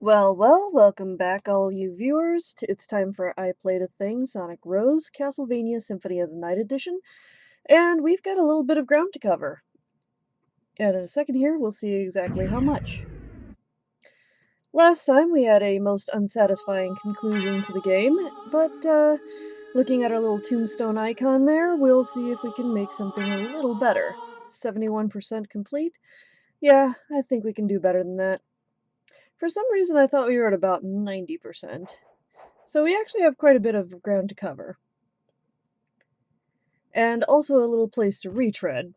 Welcome back, all you viewers. It's time for I Played a Thing, Sonic Rose, Castlevania Symphony of the Night Edition, and we've got a little bit of ground to cover. And in a second here, we'll see exactly how much. Last time, we had a most unsatisfying conclusion to the game, but looking at our little tombstone icon there, we'll see if we can make something a little better. 71% complete? Yeah, I think we can do better than that. For some reason, I thought we were at about 90%. So we actually have quite a bit of ground to cover. And also a little place to retread.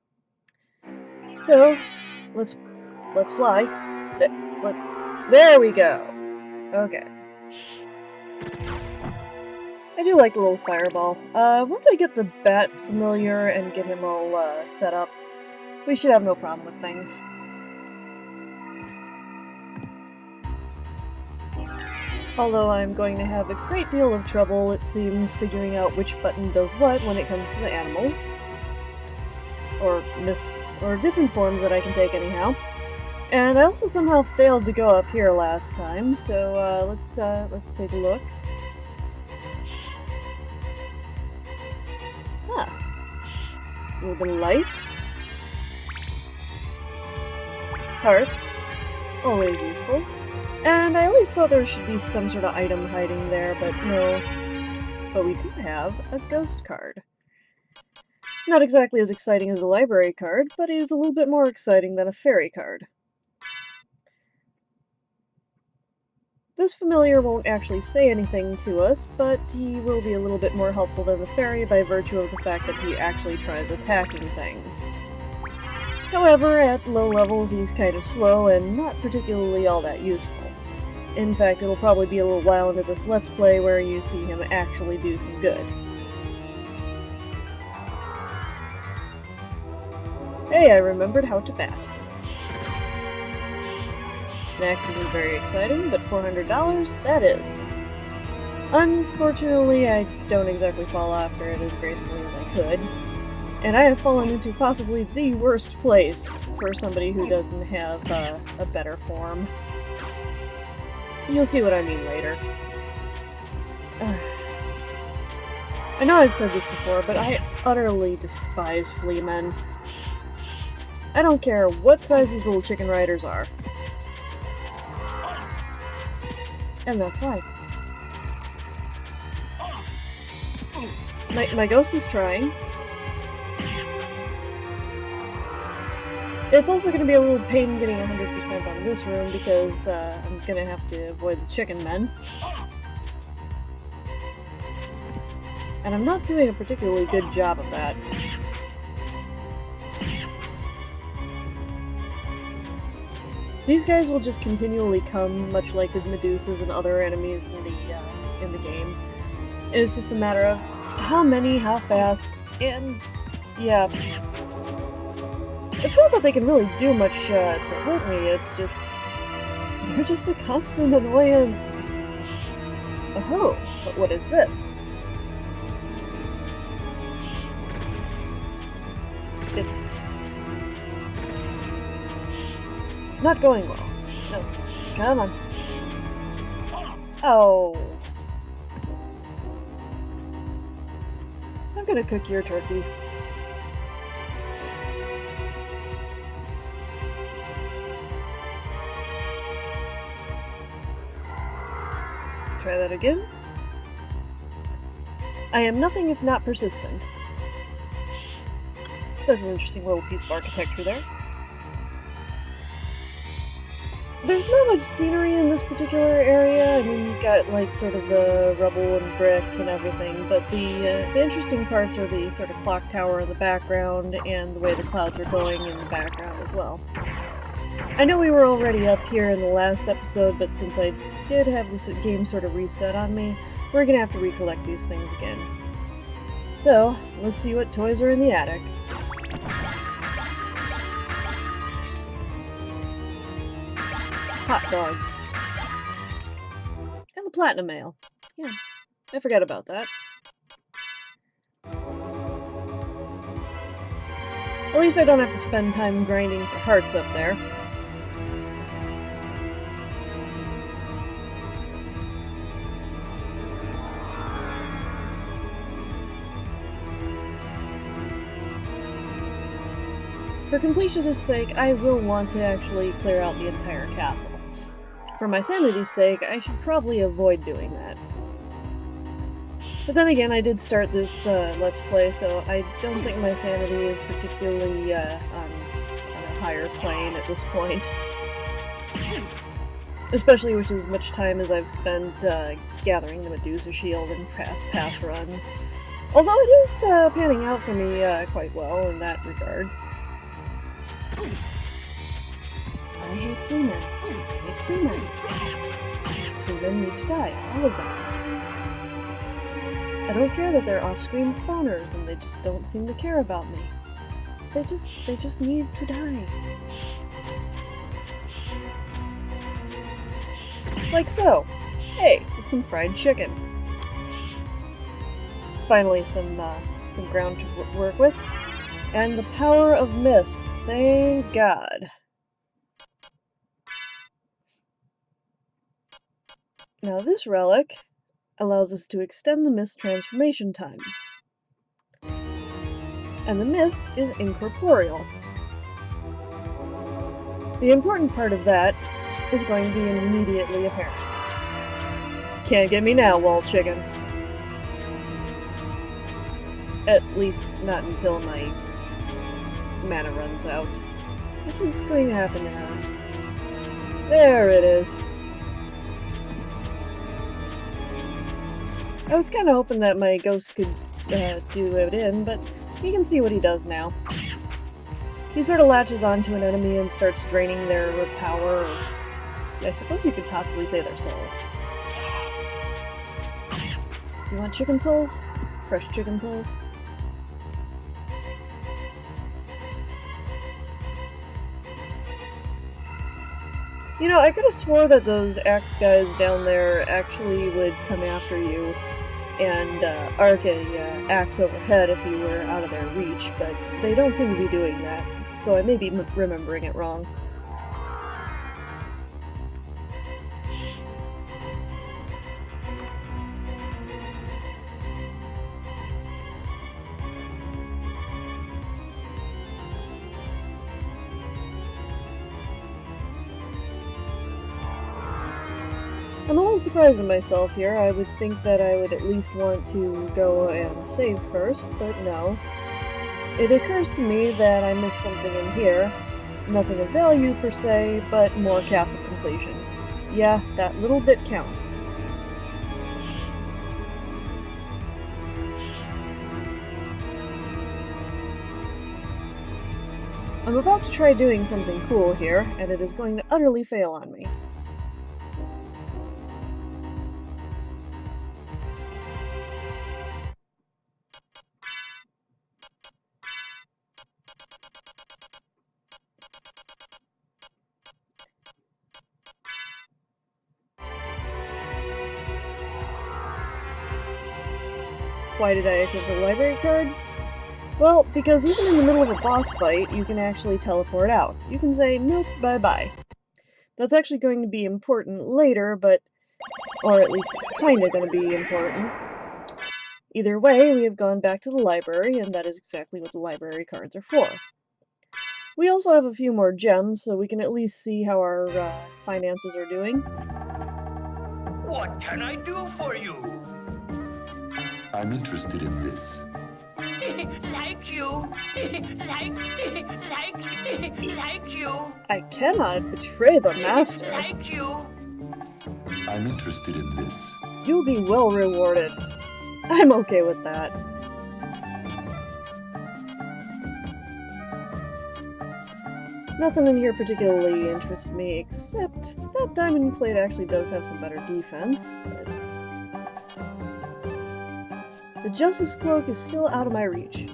So, let's fly. There we go! Okay. I do like the little fireball. Once I get the bat familiar and get him all set up, we should have no problem with things. Although I'm going to have a great deal of trouble, it seems, figuring out which button does what when it comes to the animals. Or mists, or different forms that I can take anyhow. And I also somehow failed to go up here last time, so let's take a look. A little bit of life. Hearts. Always useful. And I always thought there should be some sort of item hiding there, but no. But we do have a ghost card. Not exactly as exciting as a library card, but it is a little bit more exciting than a fairy card. This familiar won't actually say anything to us, but he will be a little bit more helpful than the fairy by virtue of the fact that he actually tries attacking things. However, at low levels he's kind of slow and not particularly all that useful. In fact, it'll probably be a little while into this Let's Play where you see him actually do some good. Hey, I remembered how to bat. Max isn't very exciting, but $400, that is. Unfortunately, I don't exactly fall after it as gracefully as I could. And I have fallen into possibly the worst place for somebody who doesn't have a better form. You'll see what I mean later. I know I've said this before, but I utterly despise fleamen. I don't care what size these little chicken riders are. And that's why. My ghost is trying. It's also going to be a little pain getting 100% on this room because I'm going to have to avoid the chicken men. And I'm not doing a particularly good job of that. These guys will just continually come, much like the Medusas and other enemies in the game. It's just a matter of how many, how fast, and yeah. It's not that they can really do much to hurt me, it's just... they're just a constant annoyance. Oh, but what is this? It's... not going well. No. Come on. Oh. I'm gonna cook your turkey. Try that again. I am nothing if not persistent. That's an interesting little piece of architecture there. There's not much scenery in this particular area. I mean, you've got, like, sort of the rubble and bricks and everything, but the interesting parts are the sort of clock tower in the background and the way the clouds are going in the background as well. I know we were already up here in the last episode, but since I did have this game sort of reset on me, we're gonna have to recollect these things again. So, let's see what toys are in the attic. Hot dogs. And the platinum mail. Yeah, I forgot about that. At least I don't have to spend time grinding for hearts up there. For completionist's sake, I will want to actually clear out the entire castle. For my sanity's sake, I should probably avoid doing that. But then again, I did start this Let's Play, so I don't think my sanity is particularly on a higher plane at this point. Especially with as much time as I've spent gathering the Medusa Shield in past runs. Although it is panning out for me quite well in that regard. I hate crewmen. I hate crewmen. Crewmen need to die. All of them. I don't care that they're off-screen spawners and they just don't seem to care about me. They just need to die. Like so. Hey, it's some fried chicken. Finally, some ground to work with, and the power of mist. Thank God. Now this relic allows us to extend the mist transformation time, and the mist is incorporeal. The important part of that is going to be immediately apparent. Can't get me now, wall chicken. At least not until my mana runs out. Which is going to happen now. There it is. I was kind of hoping that my ghost could do it in, but you can see what he does now. He sort of latches onto an enemy and starts draining their power, or I suppose you could possibly say their soul. You want chicken souls? Fresh chicken souls? You know, I could have swore that those axe guys down there actually would come after you and arc a axe overhead if you were out of their reach, but they don't seem to be doing that, so I may be remembering it wrong. I'm a little surprised at myself here. I would think that I would at least want to go and save first, but no. It occurs to me that I missed something in here. Nothing of value per se, but more castle completion. Yeah, that little bit counts. I'm about to try doing something cool here, and it is going to utterly fail on me. Why did I equip the library card? Well, because even in the middle of a boss fight, you can actually teleport out. You can say, nope, bye-bye. That's actually going to be important later, but... or at least it's kinda gonna be important. Either way, we have gone back to the library, and that is exactly what the library cards are for. We also have a few more gems, so we can at least see how our finances are doing. What can I do for you? I'm interested in this. Like you. Like you. I cannot betray the master. Like you. I'm interested in this. You'll be well rewarded. I'm okay with that. Nothing in here particularly interests me, except that diamond plate actually does have some better defense, but... the Joseph's Cloak is still out of my reach.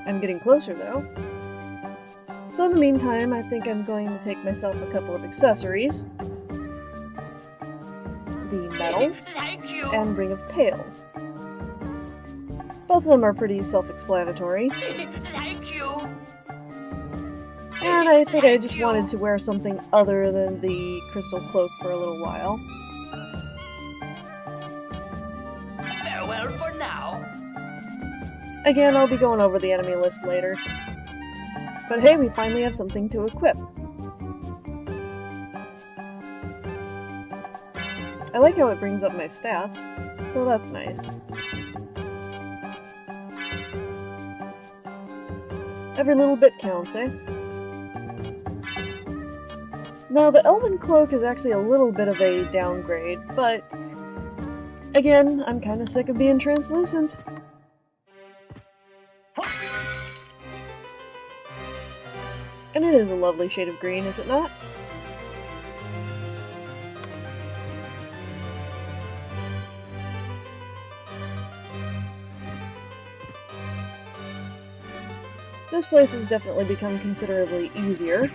I'm getting closer, though. So in the meantime, I think I'm going to take myself a couple of accessories. The medal, Like you. and Ring of Pails. Both of them are pretty self-explanatory. Like you. And I think I just wanted to wear something other than the crystal cloak for a little while. Farewell for now. Again, I'll be going over the enemy list later. But hey, we finally have something to equip. I like how it brings up my stats, so that's nice. Every little bit counts, eh? Now, the Elven Cloak is actually a little bit of a downgrade, but again, I'm kind of sick of being translucent. And it is a lovely shade of green, is it not? This place has definitely become considerably easier.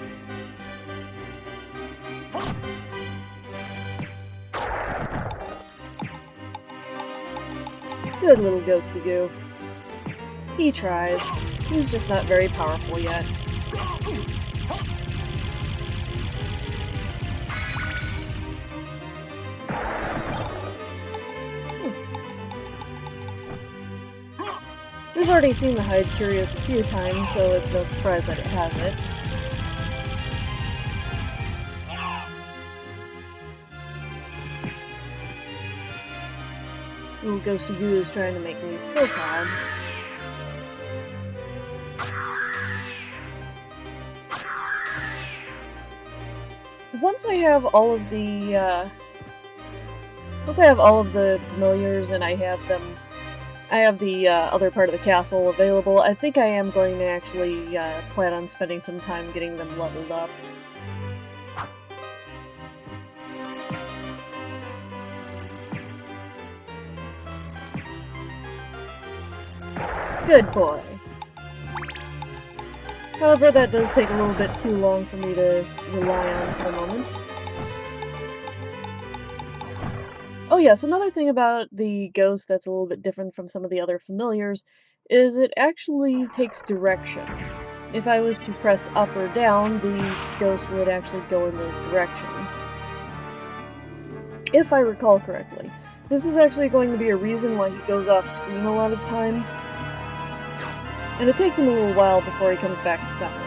Good little ghosty goo. He tries. He's just not very powerful yet. We've already seen the Hide Curious a few times, so it's no surprise that it has it. Little Ghosty Goo is trying to make me so proud. Once I have all of the familiars and I have the other part of the castle available, I think I am going to actually plan on spending some time getting them leveled up. Good boy. However, that does take a little bit too long for me to rely on for the moment. Oh yes, another thing about the ghost that's a little bit different from some of the other familiars is it actually takes direction. If I was to press up or down, the ghost would actually go in those directions. If I recall correctly. This is actually going to be a reason why he goes off screen a lot of time. And it takes him a little while before he comes back to center.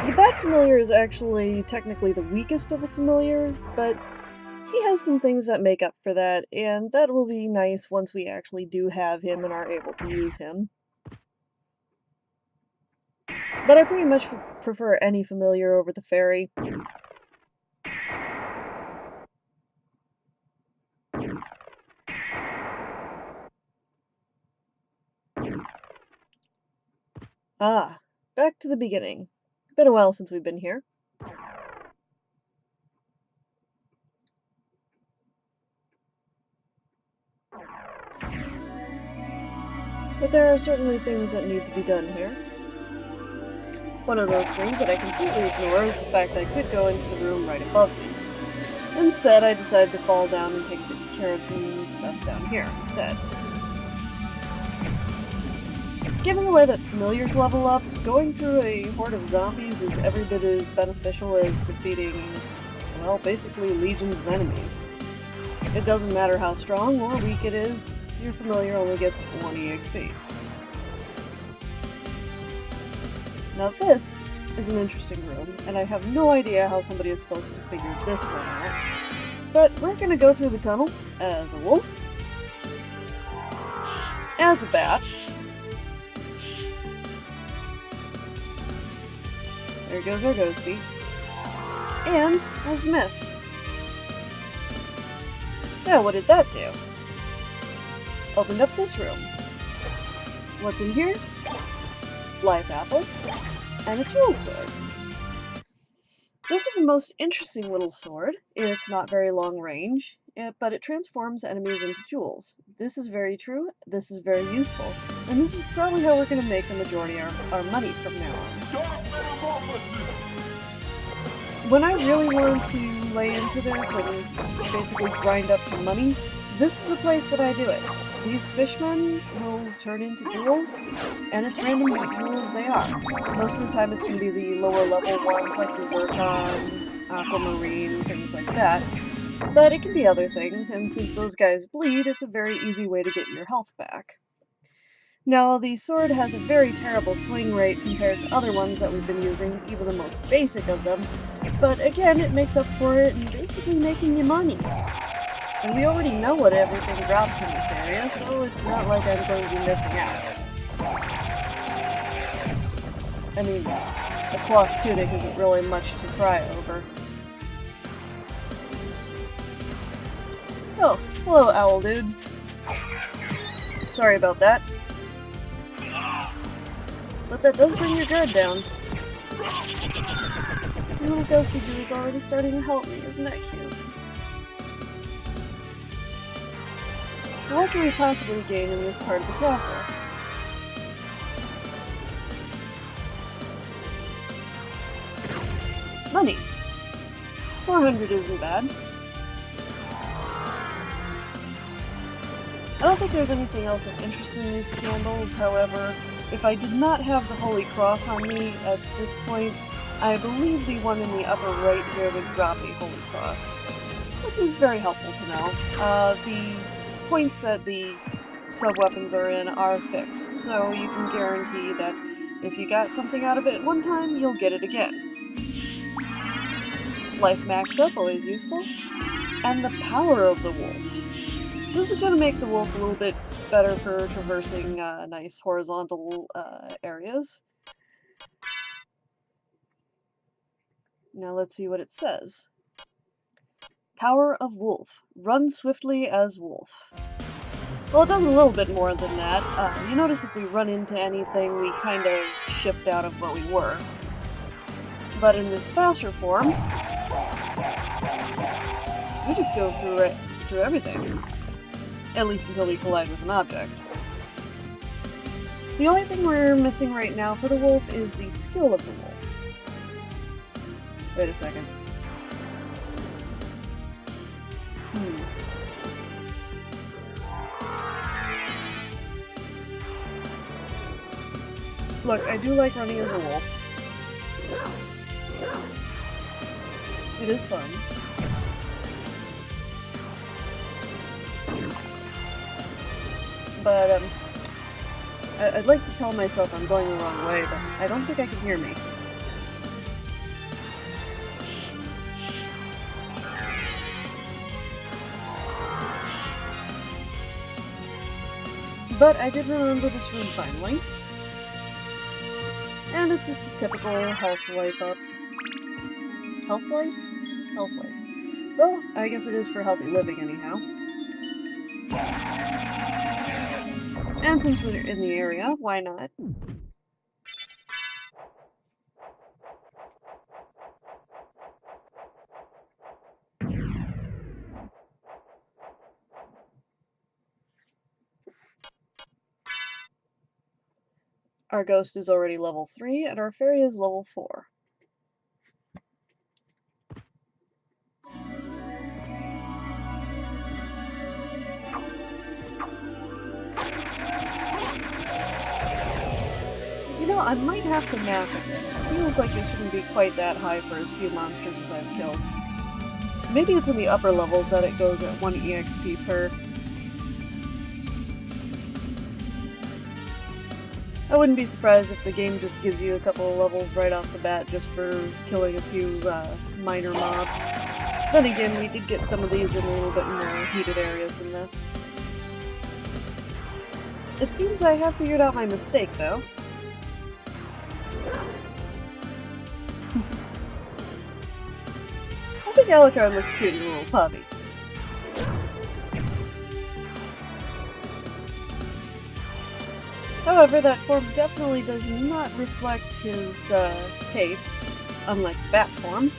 The Bat Familiar is actually technically the weakest of the familiars, but he has some things that make up for that, and that will be nice once we actually do have him and are able to use him. But I pretty much prefer any familiar over the fairy. Ah, back to the beginning. Been a while since we've been here. But there are certainly things that need to be done here. One of those things that I completely ignore is the fact that I could go into the room right above me. Instead, I decided to fall down and take care of some stuff down here instead. Given the way that familiars level up, going through a horde of zombies is every bit as beneficial as defeating, well, basically legions of enemies. It doesn't matter how strong or weak it is, your familiar only gets 1 EXP. Now this is an interesting room, and I have no idea how somebody is supposed to figure this one out. But we're gonna go through the tunnel as a wolf, as a bat, there goes our ghosty, and as mist. Now what did that do? Opened up this room. What's in here? Life apple, and a jewel sword. This is a most interesting little sword. It's not very long range, but it transforms enemies into jewels. This is very true, this is very useful, and this is probably how we're going to make the majority of our money from now on. When I really want to lay into this and basically grind up some money, this is the place that I do it. these fishmen will turn into jewels, and it's random what jewels they are. Most of the time it's going to be the lower level ones like the zircon, aquamarine, things like that. But it can be other things, and since those guys bleed, it's a very easy way to get your health back. Now, the sword has a very terrible swing rate compared to other ones that we've been using, even the most basic of them, but again, it makes up for it in basically making you money. And we already know what everything drops in this area, so it's not like I'm going to be missing out. I mean, the cloth tunic isn't really much to cry over. Oh, hello, owl dude. Sorry about that. But that does bring your guard down. The little ghosty dude's already starting to help me, isn't that cute? So what can we possibly gain in this part of the castle? Money! 400 isn't bad. I don't think there's anything else of interest in these candles, however, if I did not have the Holy Cross on me at this point, I believe the one in the upper right here would drop a Holy Cross, which is very helpful to know. The points that the sub-weapons are in are fixed, so you can guarantee that if you got something out of it one time, you'll get it again. Life max up, always useful. And the power of the wolf. This is going to make the wolf a little bit better for traversing nice horizontal areas. Now let's see what it says. Power of wolf. Run swiftly as wolf. Well, it does a little bit more than that. You notice if we run into anything, we kind of shift out of what we were. But in this faster form, we just go through everything. At least until we collide with an object. The only thing we're missing right now for the wolf is the skill of the wolf. Wait a second. Look, I do like running as a wolf. It is fun. But, I'd like to tell myself I'm going the wrong way, but I don't think I can hear me. But I did remember this room finally. And it's just a typical health life up. Health life? Health life. Well, I guess it is for healthy living anyhow. And since we're in the area, why not? Our ghost is already level 3, and our fairy is level 4. You know, I might have to map it. It feels like it shouldn't be quite that high for as few monsters as I've killed. Maybe it's in the upper levels that it goes at 1 EXP per. I wouldn't be surprised if the game just gives you a couple of levels right off the bat just for killing a few minor mobs. Then again, we did get some of these in a little bit more heated areas than this. It seems I have figured out my mistake, though. I think Alucard looks cute as a little puppy. However, that form definitely does not reflect his cape, unlike the bat form.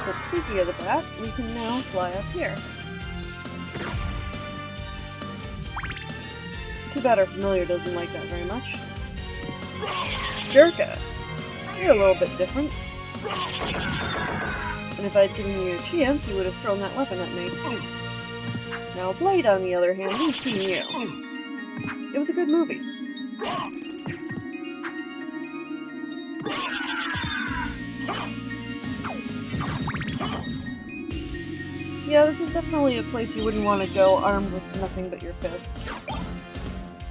But speaking of the bat, we can now fly up here. Too bad our familiar doesn't like that very much. Jerka! You're a little bit different. And if I'd given you a chance, you would have thrown that weapon at me. Now, Blade, on the other hand, we've seen you. It was a good movie. Yeah, this is definitely a place you wouldn't want to go armed with nothing but your fists.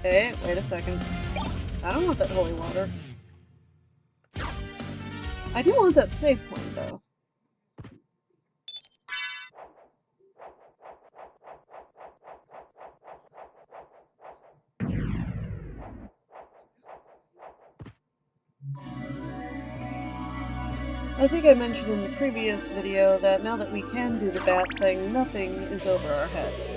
Hey, wait a second. I don't want that holy water. I do want that save point, though. I think I mentioned in the previous video that now that we can do the bat thing, nothing is over our heads.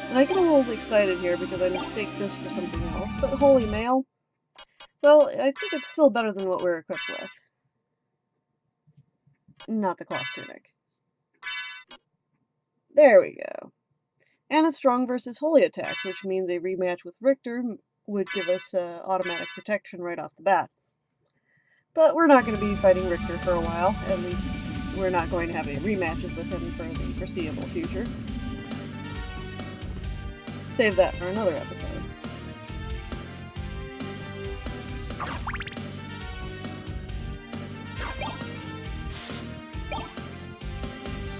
And I get a little excited here because I mistake this for something else, but holy mail? Well, I think it's still better than what we're equipped with. Not the cloth tunic. There we go. And it's strong versus holy attacks, which means a rematch with Richter would give us automatic protection right off the bat. But we're not going to be fighting Richter for a while. At least we're not going to have any rematches with him for the foreseeable future. Save that for another episode.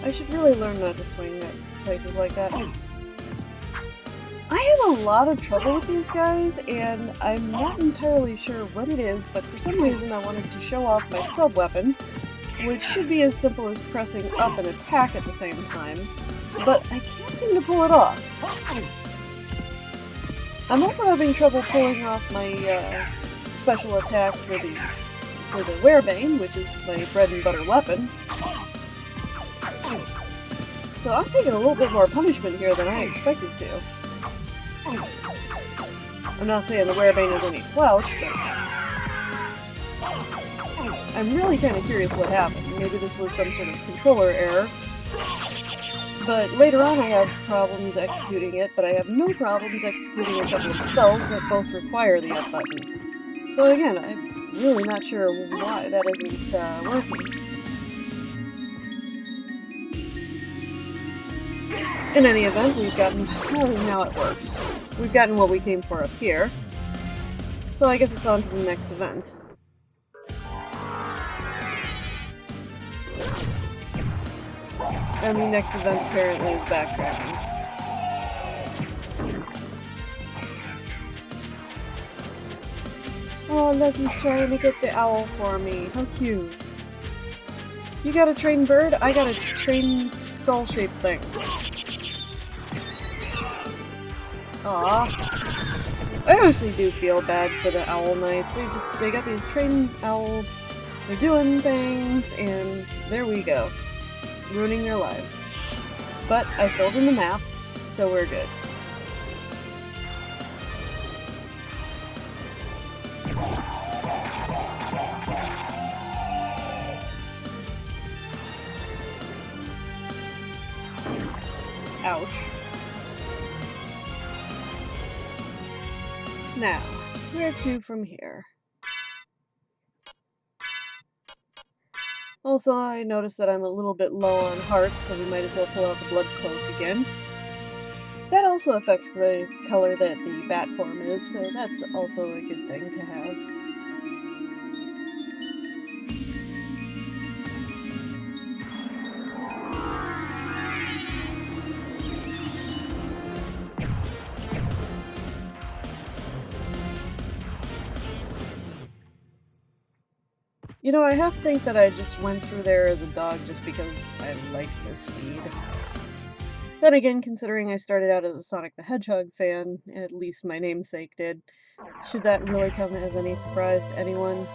I should really learn not to swing at places like that. I have a lot of trouble with these guys, and I'm not entirely sure what it is, but for some reason I wanted to show off my sub-weapon, which should be as simple as pressing up and attack at the same time, but I can't seem to pull it off. I'm also having trouble pulling off my special attack for the Werebane, which is my bread and butter weapon. So I'm taking a little bit more punishment here than I expected to. I'm not saying the Werebane is any slouch, but I'm really kind of curious what happened. Maybe this was some sort of controller error. But later on I had problems executing it, but I have no problems executing a couple of spells that both require the up button. So again, I'm really not sure why that isn't working. In any event, we've gotten... oh, now it works. We've gotten what we came for up here. So I guess it's on to the next event. And the next event apparently is backtracking. Oh, look, he's trying to get the owl for me. How cute. You got a trained bird? I got a trained skull-shaped thing. Aww. I actually do feel bad for the owl knights. They got these trained owls, they're doing things, and there we go. Ruining their lives. But I filled in the map, so we're good. Ouch. Now, where to from here? Also, I noticed that I'm a little bit low on hearts, so we might as well pull out the blood cloak again. That also affects the color that the bat form is, so that's also a good thing to have. You know, I have to think that I just went through there as a dog just because I like the speed. Then again, considering I started out as a Sonic the Hedgehog fan, at least my namesake did, should that really come as any surprise to anyone?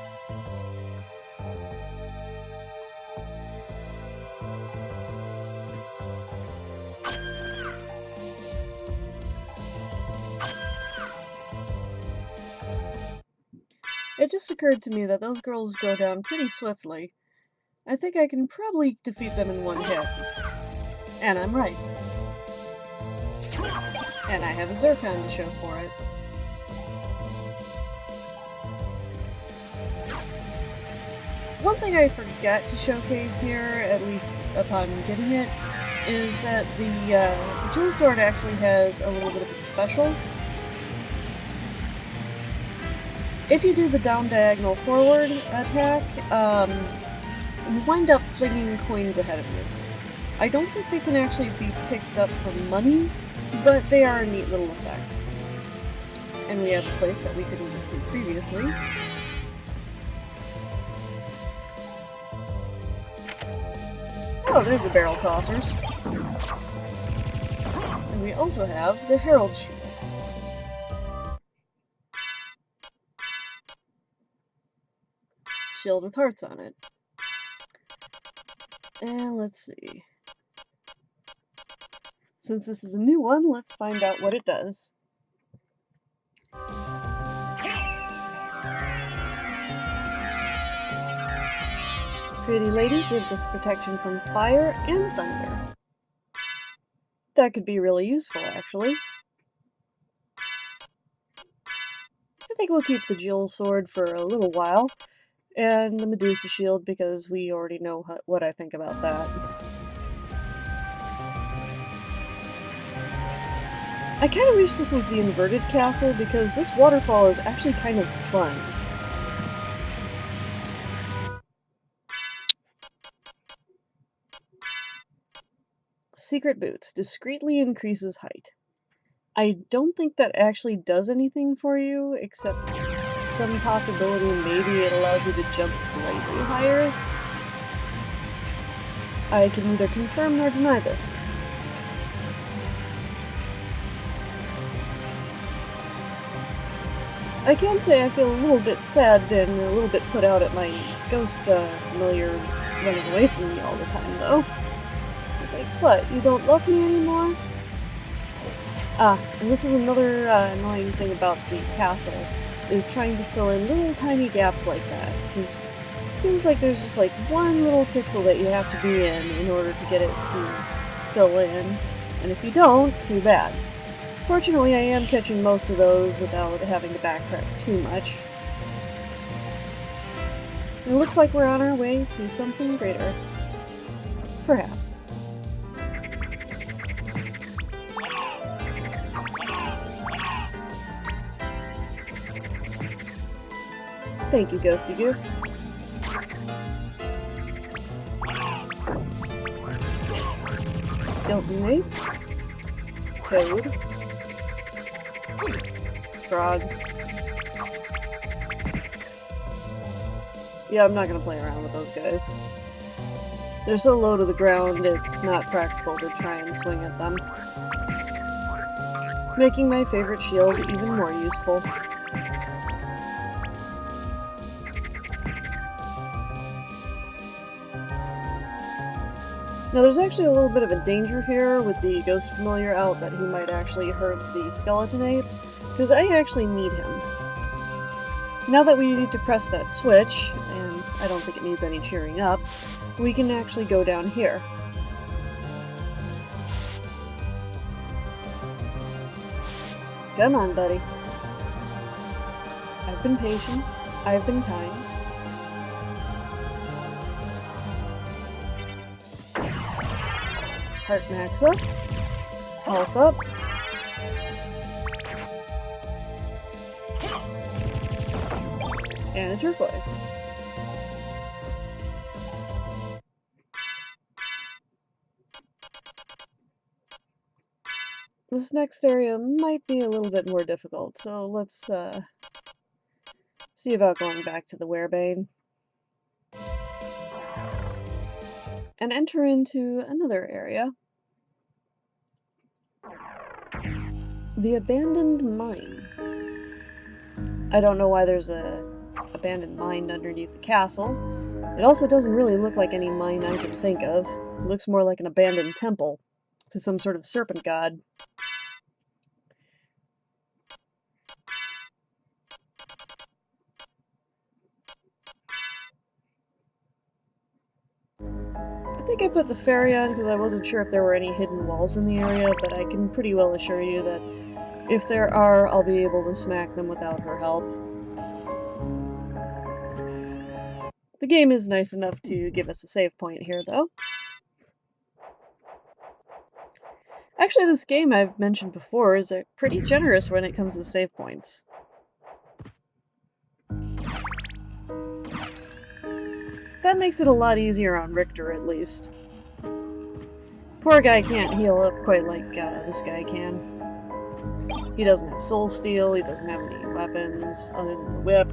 It just occurred to me that those girls go down pretty swiftly. I think I can probably defeat them in one hit. And I'm right. And I have a Zircon to show for it. one thing I forget to showcase here, at least upon getting it, is that the Jewel Sword actually has a little bit of a special. If you do the down diagonal forward attack, you wind up flinging coins ahead of you. I don't think they can actually be picked up for money, but they are a neat little effect. And we have a place that we couldn't get to previously. Oh, there's the barrel tossers. And we also have the Herald Shield. Shield with hearts on it. And let's see. Since this is a new one, let's find out what it does. Pretty Lady gives us protection from fire and thunder. That could be really useful, actually. I think we'll keep the Jewel Sword for a little while, and the Medusa Shield because we already know what I think about that. I kind of wish this was the inverted castle because this waterfall is actually kind of fun. Secret Boots discreetly increases height. I don't think that actually does anything for you, except some possibility maybe it allows you to jump slightly higher. I can neither confirm nor deny this. I can say I feel a little bit sad and a little bit put out at my ghost familiar running away from me all the time, though. It's like, what, you don't love me anymore? Ah, and this is another annoying thing about the castle, is trying to fill in little tiny gaps like that, because it seems like there's just like one little pixel that you have to be in order to get it to fill in, and if you don't, too bad. Fortunately, I am catching most of those without having to backtrack too much. It looks like we're on our way to something greater. Perhaps. Thank you, Ghosty Goo. Skeleton Ape. Toad. Frog. Yeah, I'm not gonna play around with those guys. They're so low to the ground, it's not practical to try and swing at them. Making my favorite shield even more useful. Now there's actually a little bit of a danger here with the ghost familiar out that he might actually hurt the skeleton ape, because I actually need him. Now that we need to press that switch, and I don't think it needs any cheering up, we can actually go down here. Come on, buddy. I've been patient. I've been kind. Heart max up. Health up. And a turquoise. This next area might be a little bit more difficult, so let's see about going back to the Werebane. And enter into another area. The abandoned mine. I don't know why there's a abandoned mine underneath the castle. It also doesn't really look like any mine I can think of. It looks more like an abandoned temple to some sort of serpent god. I think I put the ferry on because I wasn't sure if there were any hidden walls in the area, but I can pretty well assure you that if there are, I'll be able to smack them without her help. The game is nice enough to give us a save point here, though. Actually, this game I've mentioned before is pretty generous when it comes to save points. That makes it a lot easier on Richter, at least. Poor guy can't heal up quite like this guy can. He doesn't have soul steel, he doesn't have any weapons other than the whip.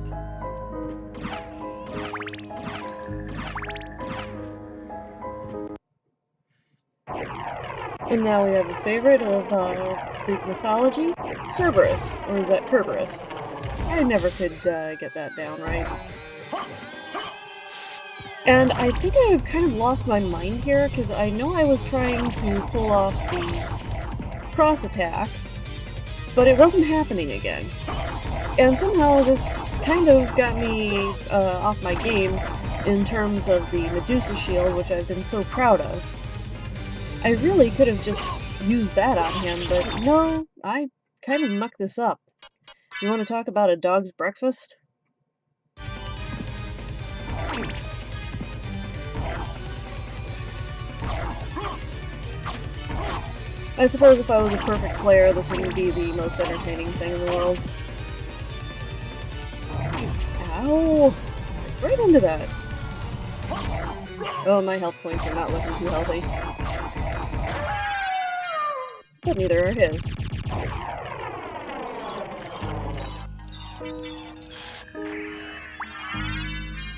And now we have a favorite of Greek mythology, Cerberus, or is that Kerberos? I never could get that down right. And I think I've kind of lost my mind here, because I know I was trying to pull off the cross attack, but it wasn't happening again. And somehow this kind of got me off my game in terms of the Medusa shield, which I've been so proud of. I really could have just used that on him, but no, I kind of mucked this up. You want to talk about a dog's breakfast? I suppose if I was a perfect player, this wouldn't be the most entertaining thing in the world. Ow! Right into that. Oh, my health points are not looking too healthy. But neither are his.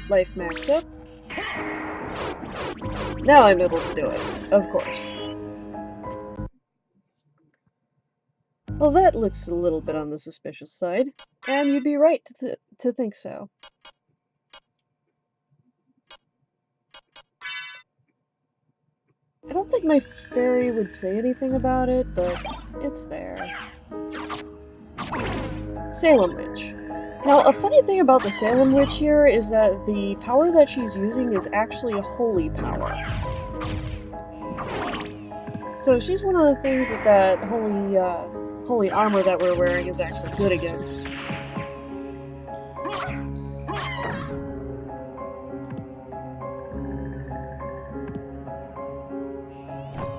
Life max up. Now I'm able to do it, of course. Well, that looks a little bit on the suspicious side, and you'd be right to think so. I don't think my fairy would say anything about it, but it's there. Salem Witch. Now, a funny thing about the Salem Witch here is that the power that she's using is actually a holy power. So she's one of the things that holy armor that we're wearing is actually good against.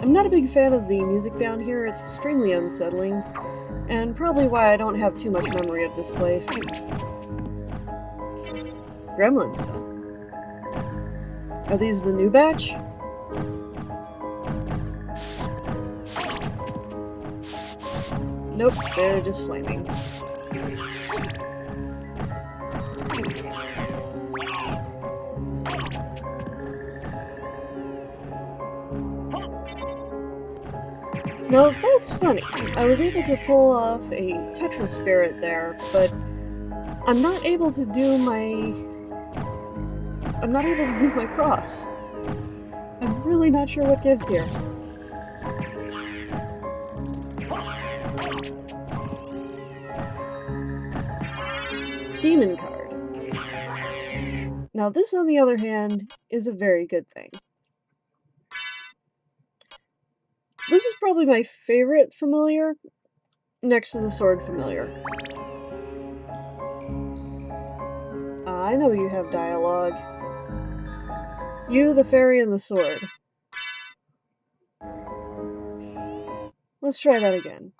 I'm not a big fan of the music down here, it's extremely unsettling, and probably why I don't have too much memory of this place. Gremlins, huh? Are these the new batch? Nope, they're just flaming. Now, that's funny. I was able to pull off a Tetra Spirit there, but I'm not able to do my cross. I'm really not sure what gives here. Demon card. Now this, on the other hand, is a very good thing. This is probably my favorite familiar, next to the sword familiar. I know you have dialogue. You, the fairy, and the sword. Let's try that again.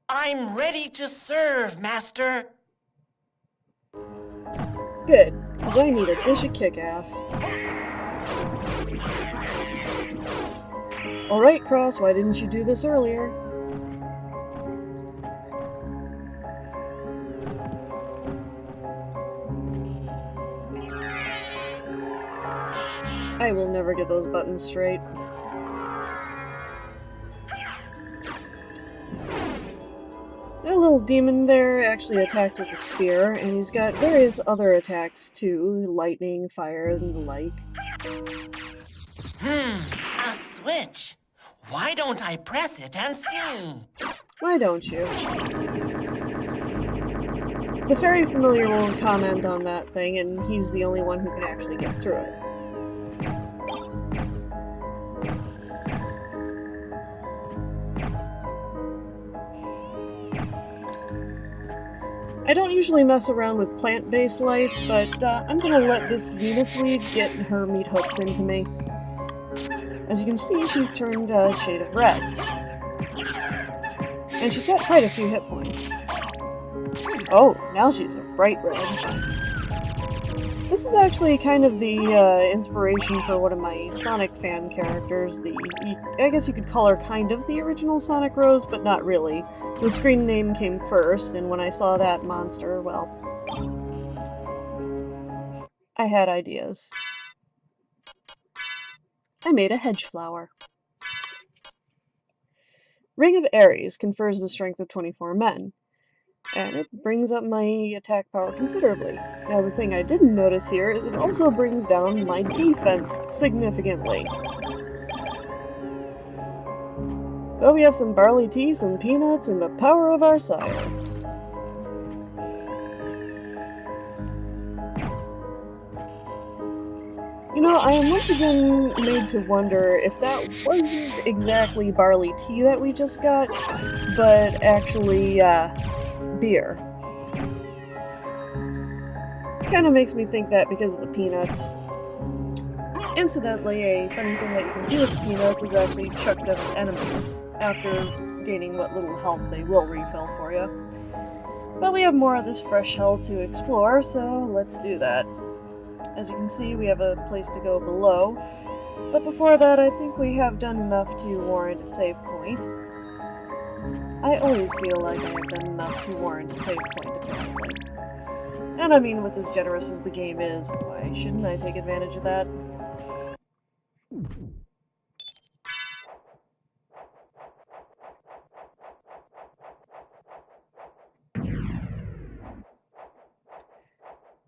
I'm ready to serve, Master. Good, because I need a dish of kick-ass. Alright, Cross, why didn't you do this earlier? I will never get those buttons straight. That little demon there actually attacks with a spear, and he's got various other attacks too, lightning, fire, and the like. A switch. Why don't I press it and see? Why don't you? The fairy familiar won't comment on that thing, and he's the only one who can actually get through it. I don't usually mess around with plant-based life, but I'm gonna let this Venus weed get her meat hooks into me. As you can see, she's turned a shade of red. And she's got quite a few hit points. Oh, now she's a bright red. This is actually kind of the inspiration for one of my Sonic fan characters. I guess you could call her kind of the original Sonic Rose, but not really. The screen name came first, and when I saw that monster, well, I had ideas. I made a hedge flower. Ring of Ares confers the strength of 24 men, and it brings up my attack power considerably. Now the thing I didn't notice here is it also brings down my defense significantly. But we have some barley tea, some peanuts, and the power of our sire. You know, I am once again made to wonder if that wasn't exactly barley tea that we just got, but actually, beer. Kinda makes me think that because of the peanuts. Incidentally, a funny thing that you can do with the peanuts is actually chuck them at enemies. After gaining what little health they will refill for you. But we have more of this fresh hell to explore, so let's do that. As you can see, we have a place to go below. But before that, I think we have done enough to warrant a save point. I always feel like I have done enough to warrant a save point, apparently. And I mean, with as generous as the game is, why shouldn't I take advantage of that?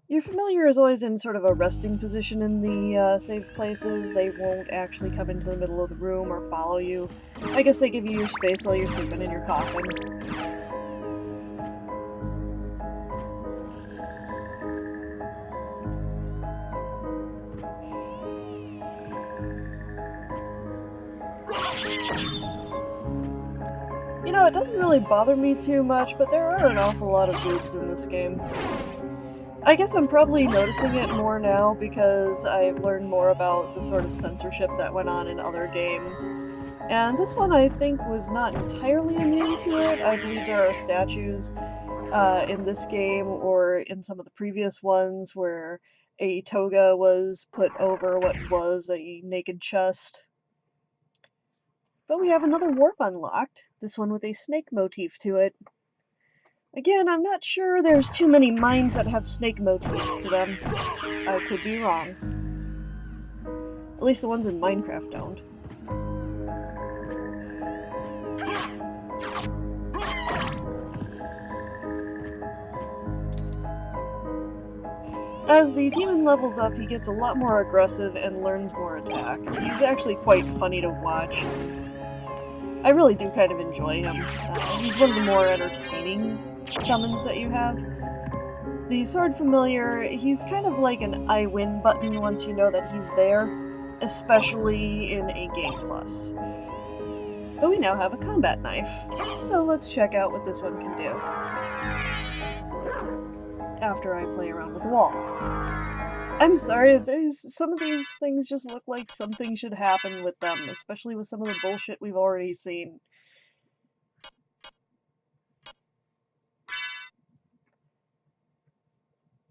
Your familiar is always in sort of a resting position in the safe places. They won't actually come into the middle of the room or follow you. I guess they give you your space while you're sleeping in your coffin. You know, it doesn't really bother me too much, but there are an awful lot of boobs in this game. I guess I'm probably noticing it more now because I've learned more about the sort of censorship that went on in other games. And this one, I think, was not entirely immune to it. I believe there are statues in this game or in some of the previous ones where a toga was put over what was a naked chest. But we have another warp unlocked, this one with a snake motif to it. Again, I'm not sure there's too many mines that have snake motifs to them. I could be wrong. At least the ones in Minecraft don't. As the demon levels up, he gets a lot more aggressive and learns more attacks. He's actually quite funny to watch. I really do kind of enjoy him. He's one of the more entertaining summons that you have. The Sword Familiar, he's kind of like an I win button once you know that he's there, especially in a Game Plus. But we now have a combat knife, so let's check out what this one can do. After I play around with the wall. I'm sorry, some of these things just look like something should happen with them, especially with some of the bullshit we've already seen.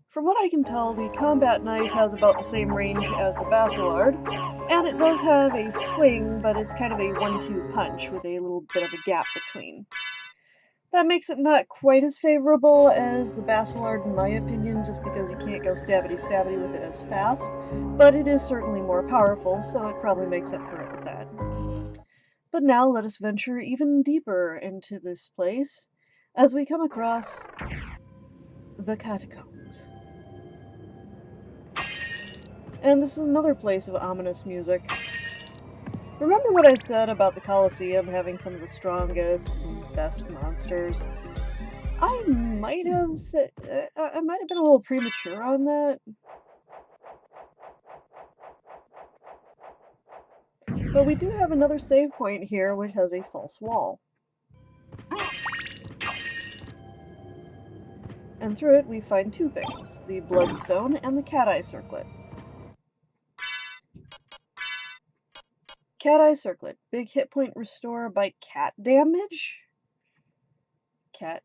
From what I can tell, the combat knife has about the same range as the Bacillard, and it does have a swing, but it's kind of a 1-2 punch with a little bit of a gap between. That makes it not quite as favorable as the Bacillard in my opinion, just because you can't go stabbity-stabbity with it as fast, but it is certainly more powerful, so it probably makes up for it with that. But now let us venture even deeper into this place, as we come across the catacombs. And this is another place of ominous music. Remember what I said about the Colosseum having some of the strongest and best monsters? I might have said, I might have been a little premature on that. But we do have another save point here, which has a false wall. And through it we find two things, the Bloodstone and the Cat Eye Circlet. Cat Eye Circlet, big hit point restore by cat damage? Cat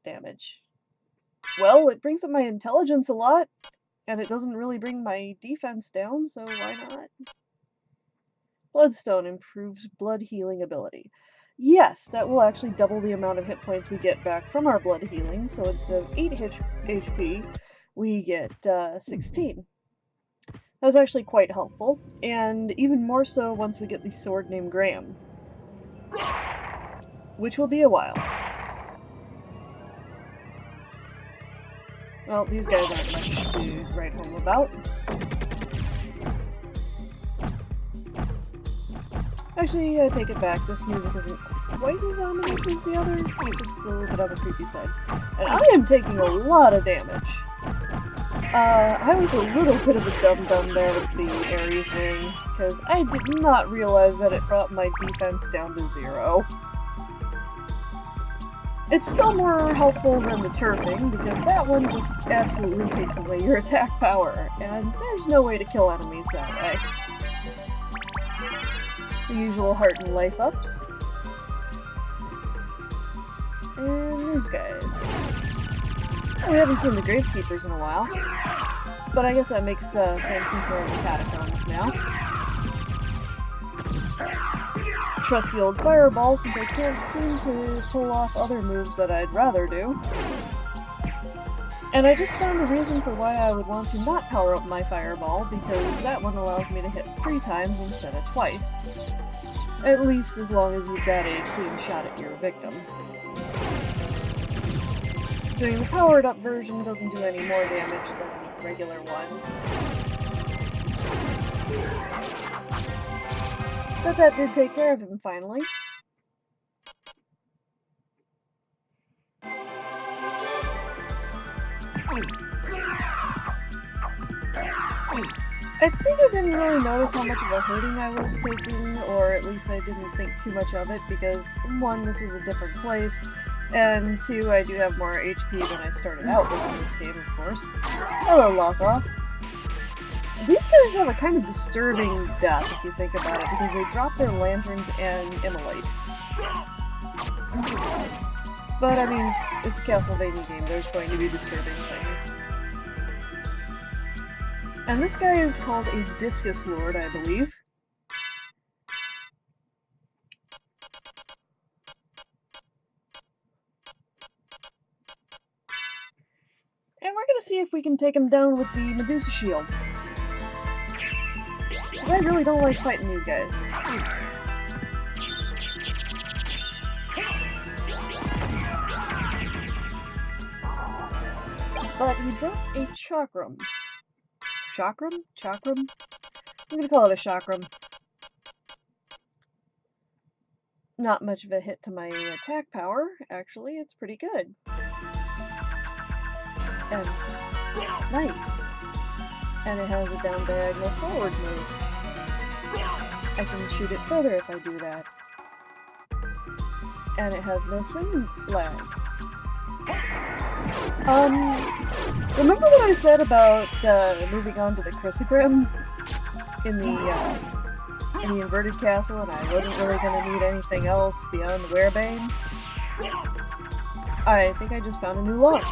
damage. Well, it brings up my intelligence a lot, and it doesn't really bring my defense down, so why not? Bloodstone improves blood healing ability. Yes, that will actually double the amount of hit points we get back from our blood healing, so instead of 8 HP, we get 16. That was actually quite helpful, and even more so once we get the sword named Graham. Which will be a while. Well, these guys aren't much to write home about. Actually, I take it back, this music isn't quite as ominous as the others, it's just a little bit on the creepy side. And I am taking a lot of damage. I was a little bit of a dum-dum there with the Ares ring, because I did not realize that it brought my defense down to 0. It's still more helpful than the turfing, because that one just absolutely takes away your attack power, and there's no way to kill enemies that way. The usual heart and life ups. And these guys. We haven't seen the Gravekeepers in a while, but I guess that makes sense since we're in the Catacombs now. Trusty old Fireball, since I can't seem to pull off other moves that I'd rather do. And I just found a reason for why I would want to not power up my Fireball, because that one allows me to hit 3 times instead of twice. At least as long as you've got a clean shot at your victim. Doing the powered up version doesn't do any more damage than the regular one. But that did take care of him finally. I think I didn't really notice how much of a hurting I was taking, or at least I didn't think too much of it, because 1, this is a different place, and 2, I do have more HP than I started out with in this game, of course. Hello, Lossoff. These guys have a kind of disturbing death, if you think about it, because they drop their lanterns and immolate. But, I mean, it's a Castlevania game, there's going to be disturbing things. And this guy is called a Discus Lord, I believe. And we're gonna see if we can take him down with the Medusa Shield. Because I really don't like fighting these guys. But he dropped a Chakram. Chakram? Chakram? I'm gonna call it a Chakram. Not much of a hit to my attack power, actually, it's pretty good. And nice. And it has a down diagonal forward move. I can shoot it further if I do that. And it has no swing lag. Remember what I said about moving on to the Crucigram in the inverted castle, and I wasn't really going to need anything else beyond the Werebane? I think I just found a new love.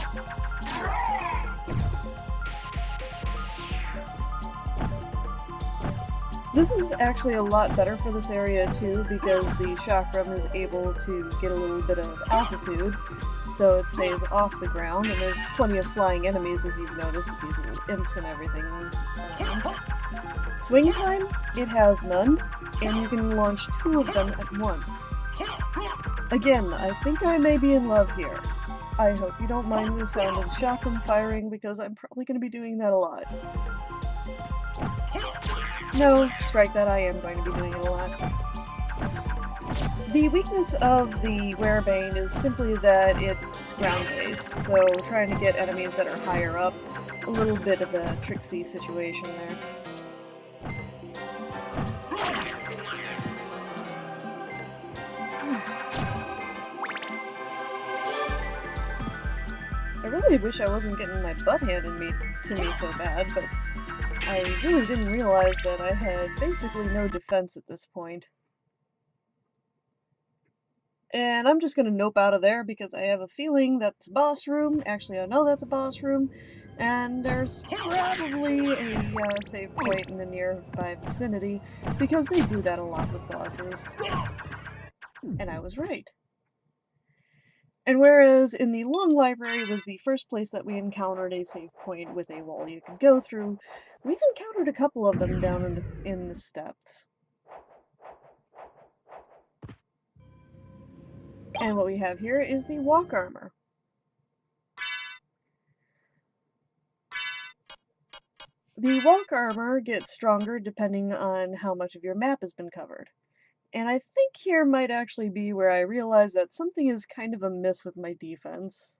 This is actually a lot better for this area too, because the Chakram is able to get a little bit of altitude, so it stays off the ground, and there's plenty of flying enemies, as you've noticed, with these little imps and everything. Swing time? It has none, and you can launch 2 of them at once. Again, I think I may be in love here. I hope you don't mind the sound of Chakram firing, because I'm probably going to be doing that a lot. No, strike that, I am going to be doing it a lot. The weakness of the Werebane is simply that it's ground-based, so trying to get enemies that are higher up, a little bit of a tricksy situation there. I really wish I wasn't getting my butt handed to me so bad, but I really didn't realize that I had basically no defense at this point. And I'm just gonna nope out of there because I have a feeling that's a boss room. Actually, I know that's a boss room. And there's probably a save point in the nearby vicinity because they do that a lot with bosses. And I was right. And whereas in the Long Library was the first place that we encountered a save point with a wall you could go through, we've encountered a couple of them down in the steppes. And what we have here is the walk armor. The walk armor gets stronger depending on how much of your map has been covered. And I think here might actually be where I realize that something is kind of amiss with my defense.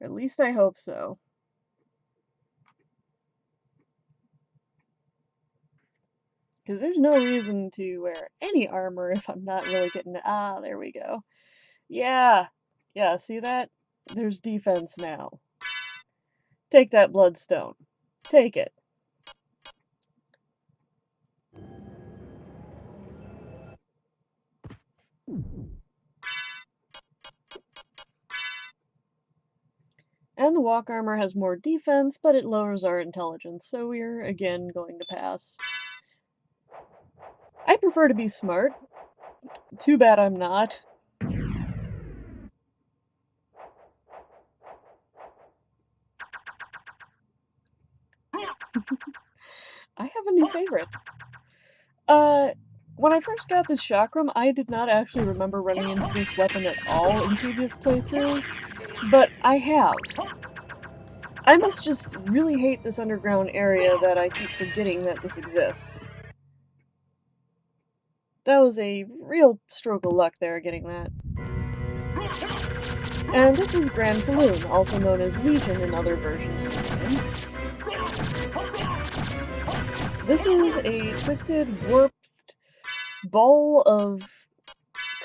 Or at least I hope so. Because there's no reason to wear any armor if I'm not really getting... Ah, there we go. Yeah, see that? There's defense now. Take that bloodstone. Take it. And the walk armor has more defense, but it lowers our intelligence, so we're again going to pass. I prefer to be smart. Too bad I'm not. I have a new favorite. When I first got this chakram, I did not actually remember running into this weapon at all in previous playthroughs, but I have. I must just really hate this underground area that I keep forgetting that this exists. That was a real stroke of luck there, getting that. And this is Grand Falloon, also known as Legion in other versions of the game. This is a twisted, warped ball of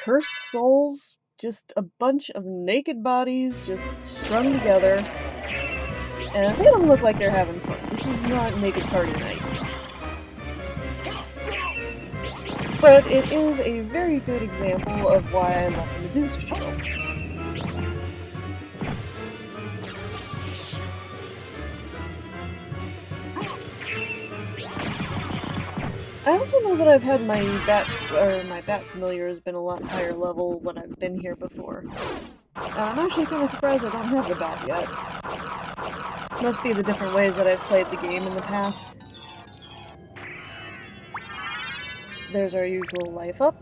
cursed souls, just a bunch of naked bodies just strung together. And they don't look like they're having fun. This is not Naked Party Night. But it is a very good example of why I love the Medusa Shield. I also know that I've had my bat familiar has been a lot higher level when I've been here before. I'm actually kind of surprised I don't have the bat yet. Must be the different ways that I've played the game in the past. There's our usual life up.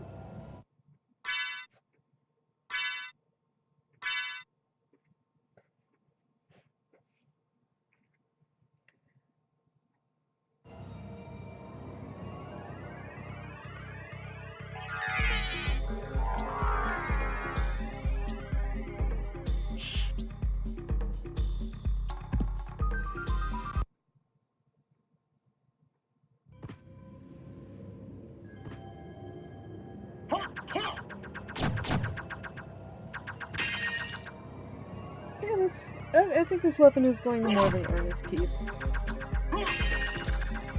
I think this weapon is going to more than earn its keep.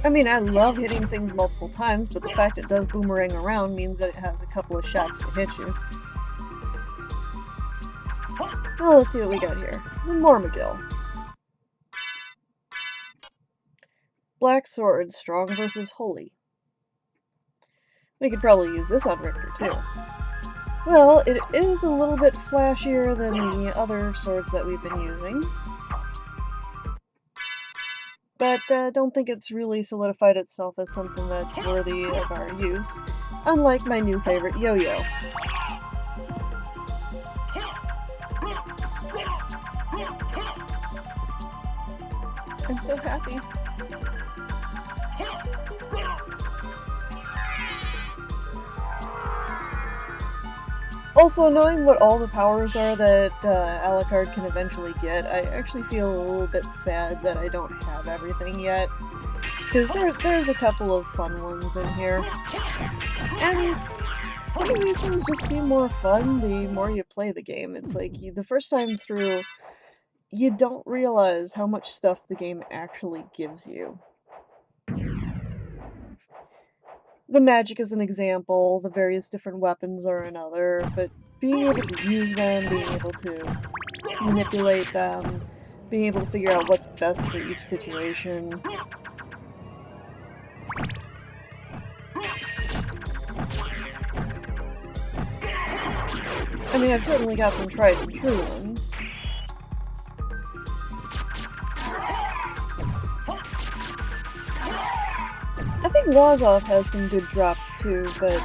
I mean, I love hitting things multiple times, but the fact it does boomerang around means that it has a couple of shots to hit you. Well, let's see what we got here. More McGill. Black Sword, Strong versus Holy. We could probably use this on Richter, too. Well, it is a little bit flashier than the other swords that we've been using. But don't think it's really solidified itself as something that's worthy of our use, unlike my new favorite, Yo-Yo. I'm so happy. Also, knowing what all the powers are that Alucard can eventually get, I actually feel a little bit sad that I don't have everything yet. Because there's a couple of fun ones in here. And some of these things just seem more fun the more you play the game. It's like, the first time through, you don't realize how much stuff the game actually gives you. The magic is an example, the various different weapons are another, but being able to use them, being able to manipulate them, being able to figure out what's best for each situation. I mean, I've certainly got some tried and true ones. I think Wazov has some good drops too, but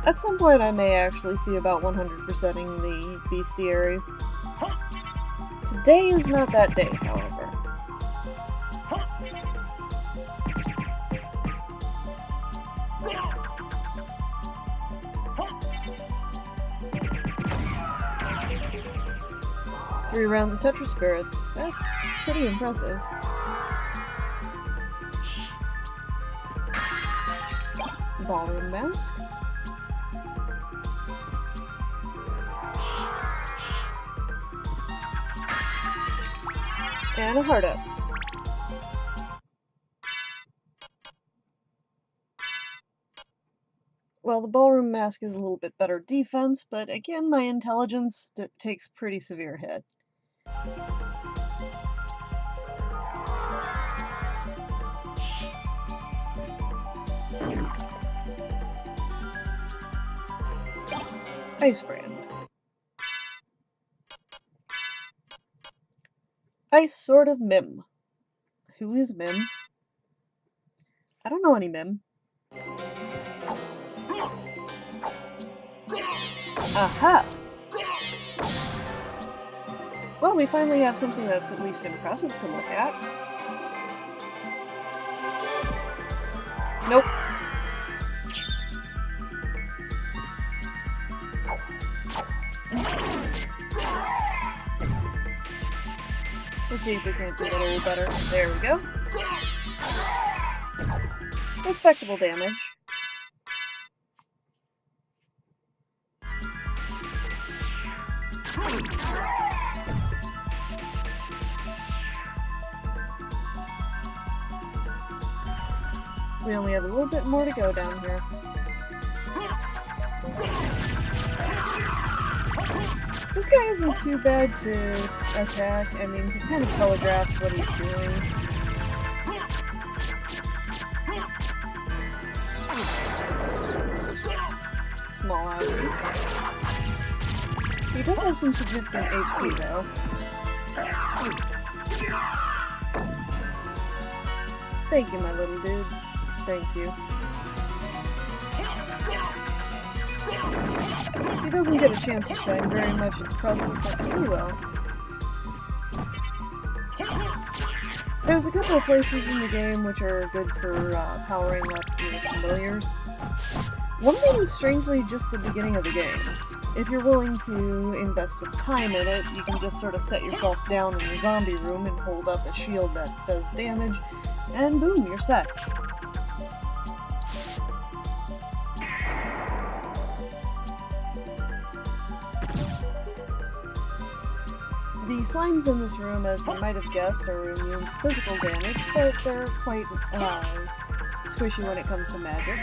at some point I may actually see about 100%ing the bestiary. Today is not that day, however. Three rounds of Tetra Spirits. That's pretty impressive. Ballroom Mask. And a heart up. Well, the Ballroom Mask is a little bit better defense, but again, my intelligence takes pretty severe hit. Ice Brand. Ice Sword of Mim. Who is Mim? I don't know any Mim. Aha! Well, we finally have something that's at least impressive to look at. Nope. Let's see if we can do it a little better. There we go. Respectable damage. We only have a little bit more to go down here. This guy isn't too bad to attack. I mean, he kind of telegraphs what he's doing. Small outie. He does have some significant HP, though. Thank you, my little dude. Thank you. He doesn't get a chance to shine very much at present, but he will. There's a couple of places in the game which are good for powering up your familiars. One of them is strangely just the beginning of the game. If you're willing to invest some time in it, you can just sort of set yourself down in the zombie room and hold up a shield that does damage, and boom, you're set. The slimes in this room, as you might have guessed, are immune to physical damage, but they're quite squishy when it comes to magic.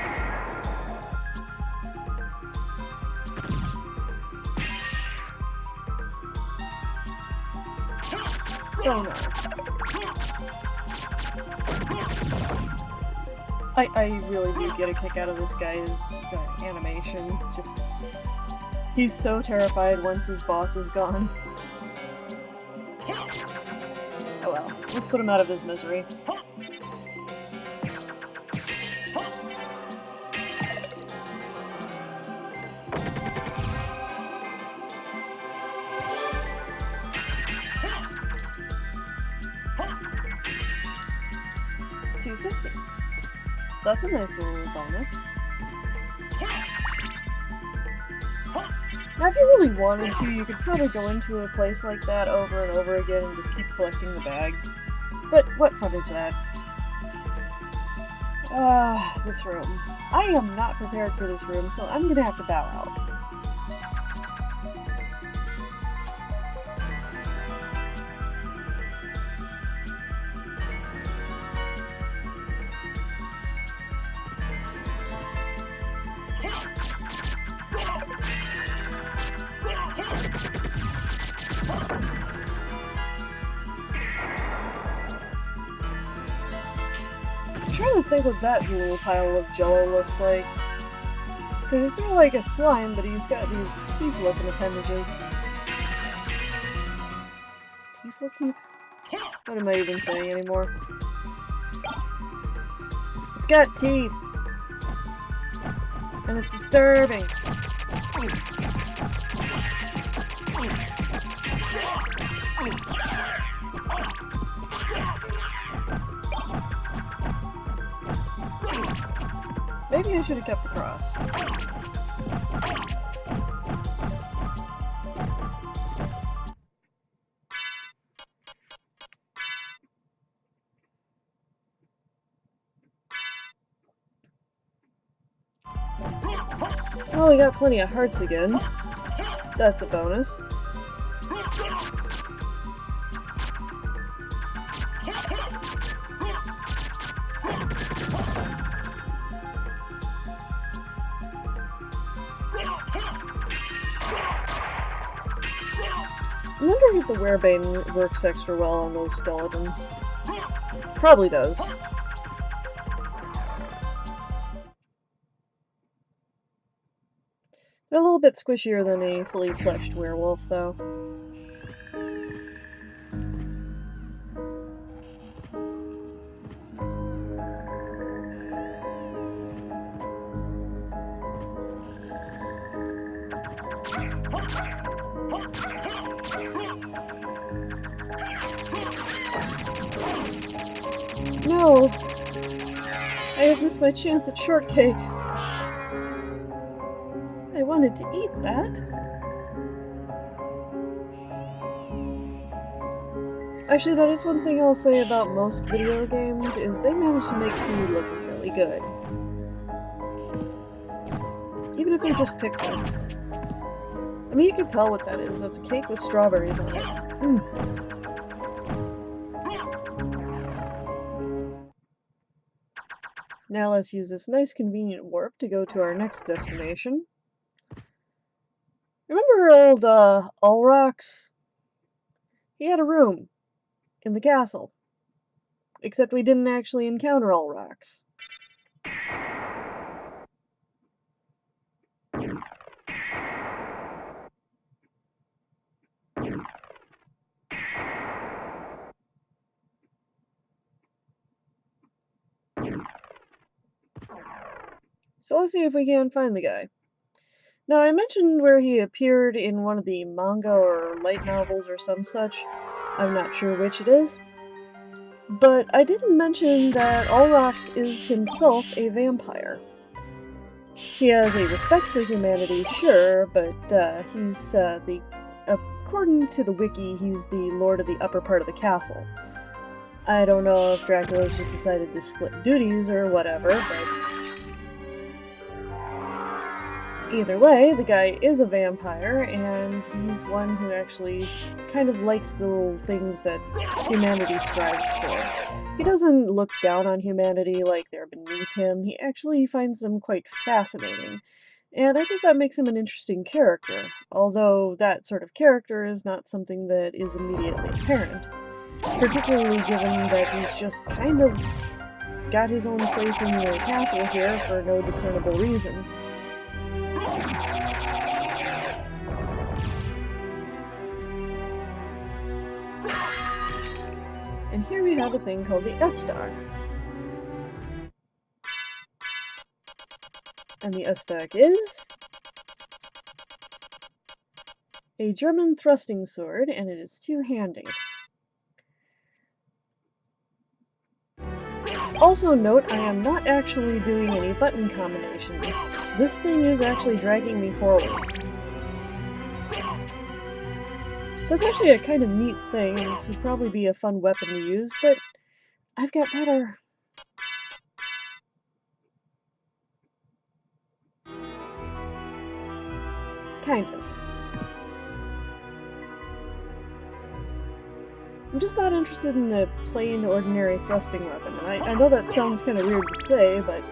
Oh no. I really do get a kick out of this guy's animation. Just, he's so terrified once his boss is gone. Oh well, let's put him out of his misery. $250. That's a nice little bonus. Now, if you really wanted to, you could probably go into a place like that over and over again and just keep collecting the bags. But what fun is that? This room. I am not prepared for this room, so I'm gonna have to bow out. think what that little pile of jello looks like. Because it's sort of like a slime, but he's got these teeth-looking appendages. Teeth-looking? What am I even saying anymore? It's got teeth! And it's disturbing! Maybe I should have kept the cross. Oh, we got plenty of hearts again. That's a bonus. I'm wondering if the werebane works extra well on those skeletons. Probably does. They're a little bit squishier than a fully fleshed werewolf, though. No! I have missed my chance at shortcake. I wanted to eat that. Actually, that is one thing I'll say about most video games, is they manage to make food look really good. Even if they're just pixel. I mean, you can tell what that is. That's a cake with strawberries on it. Mm. Now let's use this nice convenient warp to go to our next destination. Remember old, Ulrox? He had a room in the castle. Except we didn't actually encounter Ulrox. So let's see if we can find the guy. Now, I mentioned where he appeared in one of the manga or light novels or some such. I'm not sure which it is. But I didn't mention that Ulrox is himself a vampire. He has a respect for humanity, sure, but he's according to the wiki, he's the lord of the upper part of the castle. I don't know if Dracula's just decided to split duties or whatever, but either way, the guy is a vampire, and he's one who actually kind of likes the little things that humanity strives for. He doesn't look down on humanity like they're beneath him. He actually finds them quite fascinating. And I think that makes him an interesting character, although that sort of character is not something that is immediately apparent, particularly given that he's just kind of got his own place in the castle here for no discernible reason. And here we have a thing called the S-Stock. And the S-Stock is a German thrusting sword, and it is two-handed. Also note, I am not actually doing any button combinations. This thing is actually dragging me forward. That's actually a kind of neat thing, and this would probably be a fun weapon to use, but I've got better. Kind of. I'm just not interested in a plain, ordinary thrusting weapon, and I know that sounds kind of weird to say, but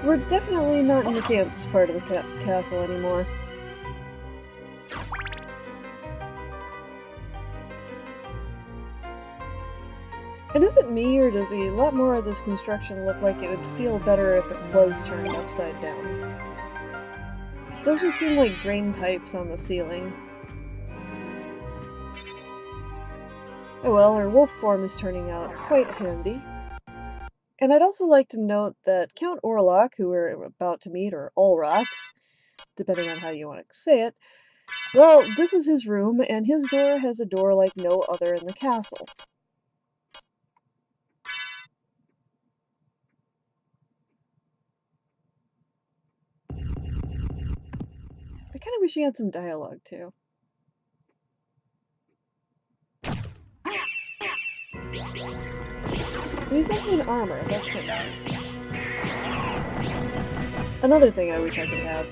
we're definitely not in the Kansas part of the castle anymore. And is it me, or does a lot more of this construction look like it would feel better if it was turned upside down? Those just seem like drain pipes on the ceiling. Oh well, our wolf form is turning out quite handy. And I'd also like to note that Count Orlok, who we're about to meet, or Olrox, depending on how you want to say it, well, this is his room, and his door has a door like no other in the castle. I kind of wish he had some dialogue, too. He's also in armor, that's kind of nice. Another thing I wish I could have.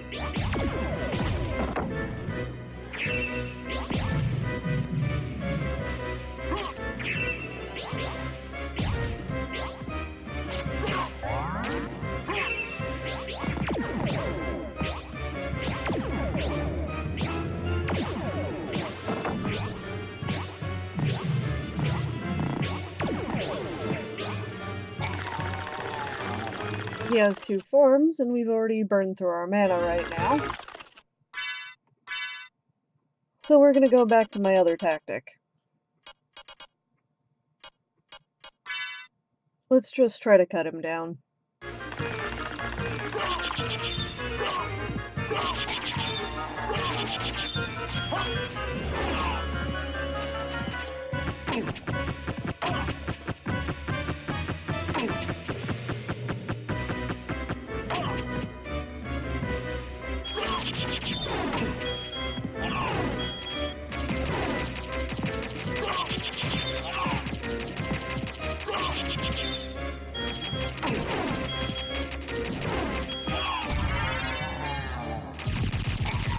He has 2 forms, and we've already burned through our mana right now. So we're gonna go back to my other tactic. Let's just try to cut him down.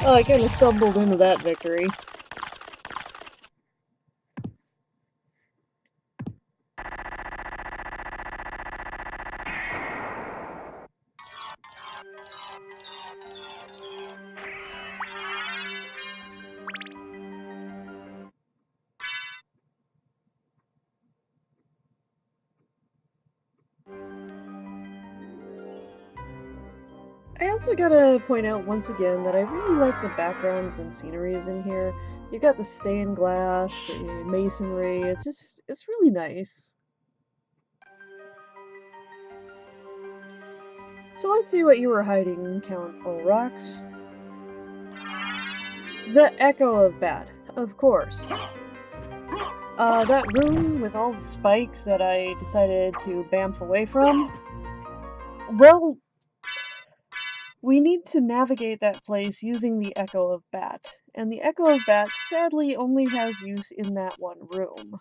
Oh, I kinda stumbled into that victory. I also gotta point out once again that I really like the backgrounds and sceneries in here. You got the stained glass, the masonry, it's really nice. So let's see what you were hiding, Count Olrox. The Echo of Bat, of course. That room with all the spikes that I decided to bamf away from. Well, we need to navigate that place using the Echo of Bat, and the Echo of Bat sadly only has use in that one room.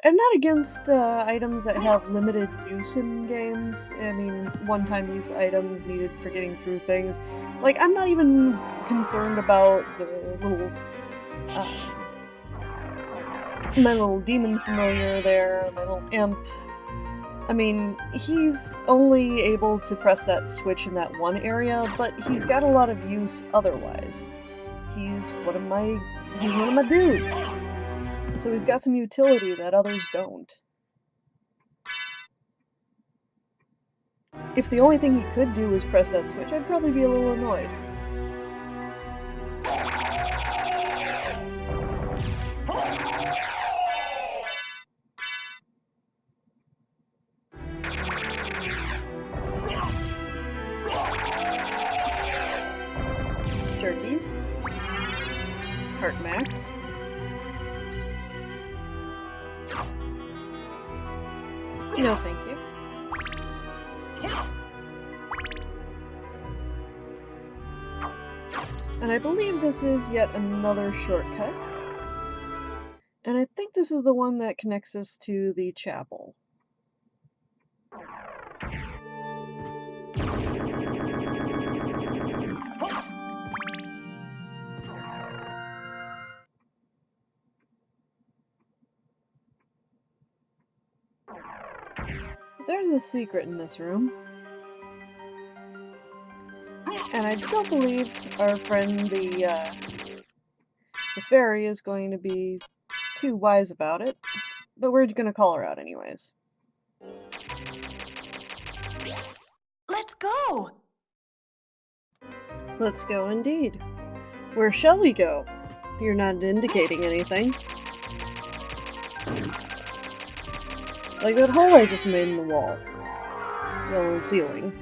I'm not against items that have limited use in games. I mean, one-time use items needed for getting through things. Like, I'm not even concerned about the little, my little demon familiar there, my little imp. I mean, he's only able to press that switch in that one area, but he's got a lot of use otherwise. He's one of my dudes. So he's got some utility that others don't. If the only thing he could do was press that switch, I'd probably be a little annoyed. Turkeys. Heart max. No, thank you. And I believe this is yet another shortcut. And I think this is the one that connects us to the chapel. There's a secret in this room. And I don't believe our friend the fairy is going to be too wise about it. but we're gonna call her out anyways. Let's go! Let's go indeed. Where shall we go? You're not indicating anything. Like that hole I just made in the wall. Well, in the ceiling.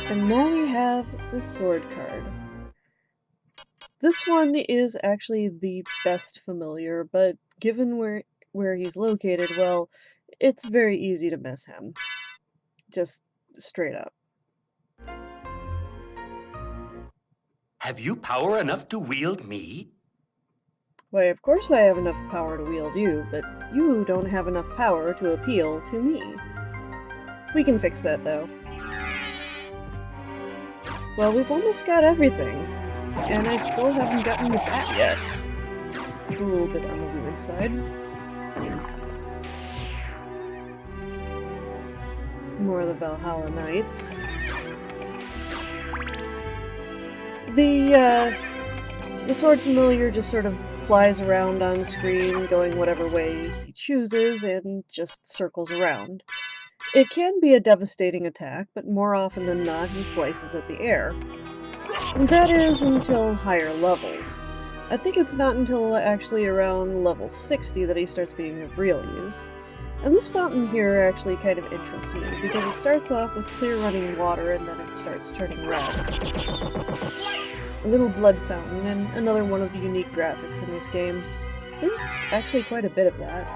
And now we have the sword card. This one is actually the best familiar, but given where he's located, well, it's very easy to miss him. Just straight up. Have you power enough to wield me? Why, of course I have enough power to wield you, but you don't have enough power to appeal to me. We can fix that, though. Well, we've almost got everything, and I still haven't gotten the bat yet. It's a little bit on the weird side. More of the Valhalla Knights. The sword familiar just sort of flies around on screen, going whatever way he chooses, and just circles around. It can be a devastating attack, but more often than not, he slices at the air. And that is until higher levels. I think it's not until actually around level 60 that he starts being of real use. And this fountain here actually kind of interests me, because it starts off with clear running water and then it starts turning red. A little blood fountain, and another one of the unique graphics in this game. There's actually quite a bit of that.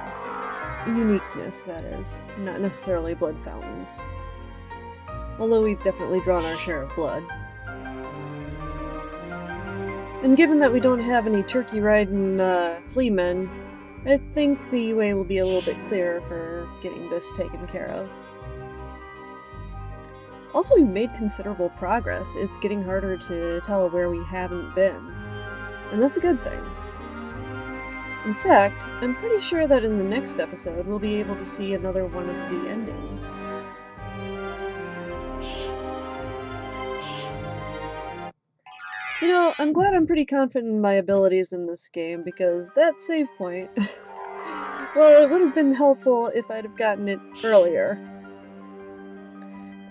Uniqueness, that is, not necessarily blood fountains. Although we've definitely drawn our share of blood. And given that we don't have any turkey-riding fleamen, I think the way will be a little bit clearer for getting this taken care of. Also, we've made considerable progress. It's getting harder to tell where we haven't been. And that's a good thing. In fact, I'm pretty sure that in the next episode we'll be able to see another one of the endings. You know, I'm glad I'm pretty confident in my abilities in this game, because that save point... well, it would have been helpful if I'd have gotten it earlier.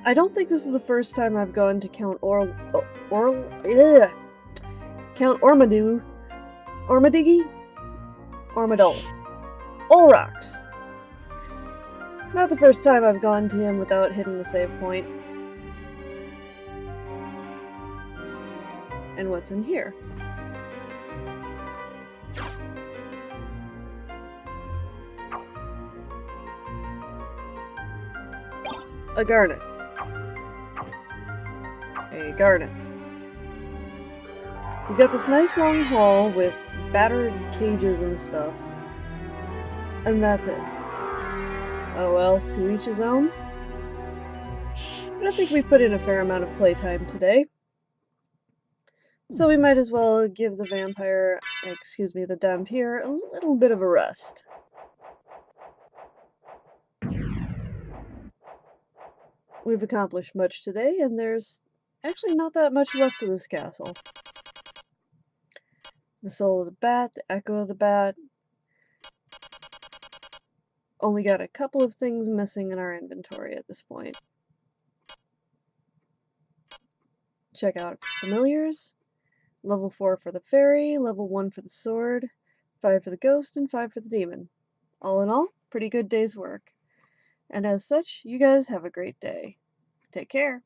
I don't think this is the first time I've gone to Count Ormadil. Olrox. Not the first time I've gone to him without hitting the save point. And what's in here? A garnet. A garnet. We've got this nice long hall with battered cages and stuff. And that's it. Oh well, to each his own. But I think we put in a fair amount of playtime today. So we might as well give the vampire, the Dampier, a little bit of a rest. We've accomplished much today, and there's actually not that much left of this castle. The soul of the bat, the echo of the bat. Only got a couple of things missing in our inventory at this point. Check out familiars. Level 4 for the fairy, level 1 for the sword, 5 for the ghost, and 5 for the demon. All in all, pretty good day's work. And as such, you guys have a great day. Take care.